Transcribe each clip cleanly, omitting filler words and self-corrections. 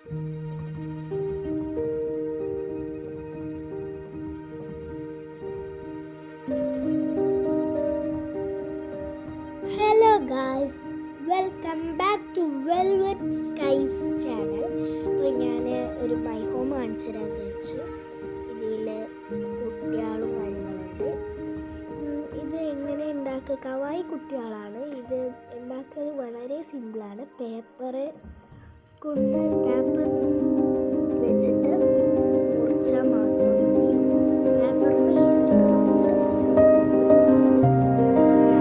Hello guys, welcome back to velvet skies channel. അപ്പോൾ ഞാൻ ഒരു മൈ ഹോം കാണിച്ചു തരാൻ വിചാരിച്ചു. ഇതിൽ കുട്ടികളും കാര്യങ്ങളുണ്ട്. ഇത് എങ്ങനെ ഉണ്ടാക്കുക? കവായി കുട്ടികളാണ്. ഇത് ഉണ്ടാക്കൽ വളരെ സിമ്പിളാണ്. പേപ്പർ വെച്ചിട്ട് മുറിച്ചാൽ മാത്രം മതി. പേപ്പറിന് ഈ സ്റ്റിക്കർ ഒട്ടിച്ചിട്ട് മുറിച്ചാൽ മതി.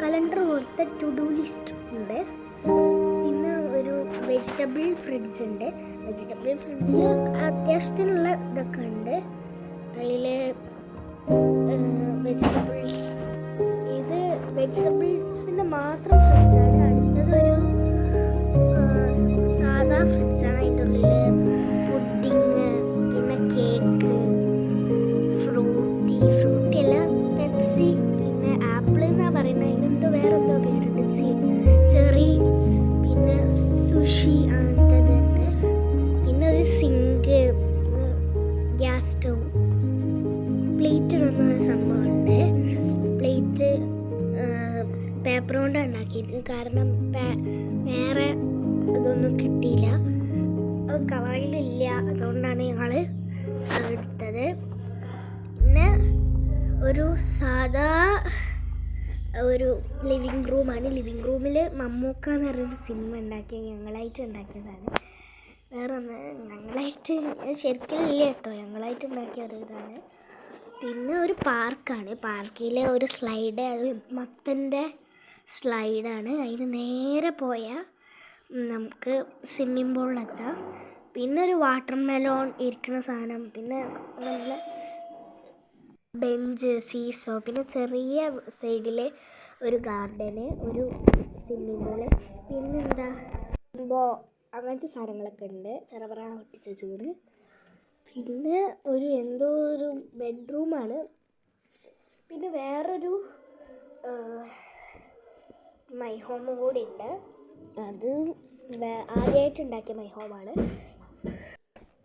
കലണ്ടർ പോലത്തെ ടു ഡു ലിസ്റ്റ് ഉണ്ട്. പിന്നെ ഒരു വെജിറ്റബിൾ ഫ്രിഡ്ജ് ഉണ്ട്. വെജിറ്റബിൾ ഫ്രിഡ്ജിൽ അത്യാവശ്യത്തിനുള്ള ഇതൊക്കെ ഉണ്ട്. അതിൽ ഇത് വെജിറ്റബിൾസിൻ്റെ മാത്രം ഫ്രിഡ്ജാണ്. അടുത്തത് ഒരു സാധാ ഫ്രിഡ്ജാണ്. അതിൻ്റെ ഉള്ളിൽ പുഡിങ്, പിന്നെ കേക്ക്, ഫ്രൂട്ടി അല്ല, പെപ്സി, പിന്നെ ആപ്പിൾ എന്നാണ് പറയുന്നത്. അതിനെന്തോ വേറെന്തോ പേരുണ്ട്, ചെറി, പിന്നെ സുഷി, അങ്ങനത്തതുണ്ട്. പിന്നെ ഒരു സിങ്ക്, ഗ്യാസ് സ്റ്റൗ, പ്ലേറ്റ് ഇടുന്ന സംഭവമുണ്ട്. പ്ലേറ്റ് പേപ്പർ കൊണ്ട് ഉണ്ടാക്കിയിട്ട്, കാരണം വേറെ ഇതൊന്നും കിട്ടിയില്ല, അത് കവായിലില്ല. അതുകൊണ്ടാണ് ഞങ്ങൾ എടുത്തത്. പിന്നെ ഒരു സാധാ ഒരു ലിവിങ് റൂമാണ്. ലിവിങ് റൂമിൽ മമ്മൂക്ക എന്ന് പറഞ്ഞൊരു സിനിമ ഞങ്ങളായിട്ട് ഉണ്ടാക്കിയതാണ്. വേറെ ഒന്ന് ഞങ്ങളായിട്ട് ശരിക്കും ഇല്ല കേട്ടോ, ഞങ്ങളായിട്ട് ഉണ്ടാക്കിയ ഒരു ഇതാണ്. പിന്നെ ഒരു പാർക്കാണ്. പാർക്കിലെ ഒരു സ്ലൈഡ്, അത് മത്തൻ്റെ സ്ലൈഡാണ്. അതിന് നേരെ പോയാൽ നമുക്ക് സ്വിമ്മിംഗ് പൂളിലെത്താം. പിന്നെ ഒരു വാട്ടർ മെലോൺ ഇരിക്കുന്ന സാധനം, പിന്നെ നല്ല ബെഞ്ച്, സീസോ, പിന്നെ ചെറിയ സൈഡിൽ ഒരു ഗാർഡന്, ഒരു സ്വിമ്മിംഗ് പൂള്, പിന്നെന്താ അങ്ങനത്തെ സാധനങ്ങളൊക്കെ ഉണ്ട്. ചെറുപറ ഒട്ടിച്ച ചൂട്. പിന്നെ എന്തോ ഒരു ബെഡ്റൂമാണ്. പിന്നെ വേറൊരു മൈ ഹോം കൂടി ഉണ്ട്. അത് ആദ്യമായിട്ട് ഉണ്ടാക്കിയ മൈ ഹോമാണ്.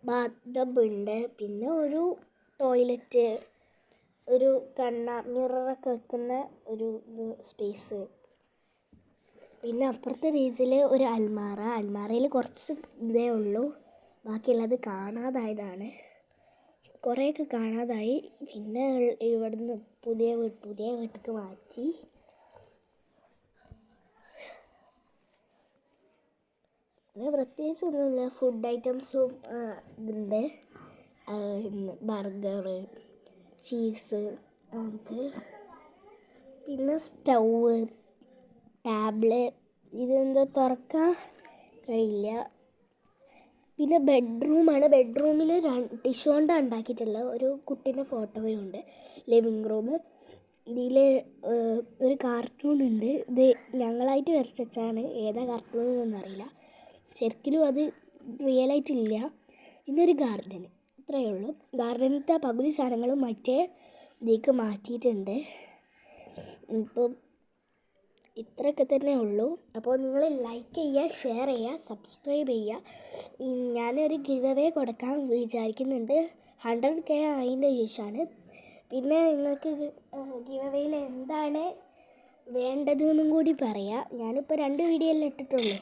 ബാത്ത് ടബ് ഉണ്ട്. പിന്നെ ഒരു ടോയ്ലറ്റ്, ഒരു മിററൊക്കെ വെക്കുന്ന ഒരു സ്പേസ്. പിന്നെ അപ്പുറത്തെ പേജിൽ ഒരു അൽമാരയിൽ കുറച്ച് ഇതേ ഉള്ളൂ, ബാക്കിയുള്ളത് കാണാതായതാണ്. കുറേയൊക്കെ കാണാതായി. പിന്നെ ഇവിടുന്ന് പുതിയ വീട്ടിലേക്ക് മാറ്റി. അങ്ങനെ പ്രത്യേകിച്ചൊന്നുമില്ല. ഫുഡ് ഐറ്റംസും ഇതുണ്ട്. ബർഗർ, ചീസ്, അത് പിന്നെ സ്റ്റൗവ്, ടാബ്ല്, ഇതെന്തോ തുറക്കാൻ കഴിയില്ല. പിന്നെ ബെഡ്റൂമാണ്. ബെഡ്റൂമിൽ ടിഷ്യൂ കൊണ്ടാണ് ഉണ്ടാക്കിയിട്ടുള്ള ഒരു കുട്ടീൻ്റെ ഫോട്ടോയും ഉണ്ട്. ലിവിങ് റൂം, ഇതിൽ ഒരു കാർട്ടൂൺ ഉണ്ട്. ഇത് ഞങ്ങളായിട്ട് വരച്ചാണ്. ഏതാ കാർട്ടൂൺ എന്നൊന്നും അറിയില്ല, ശരിക്കും അത് റിയലായിട്ടില്ല. പിന്നെ ഒരു ഗാർഡൻ, ഇത്രയേ ഉള്ളൂ. ഗാർഡനത്തെ പകുതി സാധനങ്ങളും മറ്റേ ഇതിലേക്ക് മാറ്റിയിട്ടുണ്ട്. ഇപ്പം ഇത്രയൊക്കെ തന്നെ ഉള്ളൂ. അപ്പോൾ നിങ്ങൾ ലൈക്ക് ചെയ്യുക, ഷെയർ ചെയ്യുക, സബ്സ്ക്രൈബ് ചെയ്യുക. ഞാനൊരു ഗിവ് അവേ കൊടുക്കാൻ വിചാരിക്കുന്നുണ്ട്. 100K അതിൻ്റെ ശേഷമാണ്. പിന്നെ നിങ്ങൾക്ക് ഗിവ് അവേയിൽ എന്താണ് വേണ്ടതെന്നും കൂടി പറയാം. ഞാനിപ്പോൾ 2 വീഡിയോയിൽ ഇട്ടിട്ടുള്ളൂ.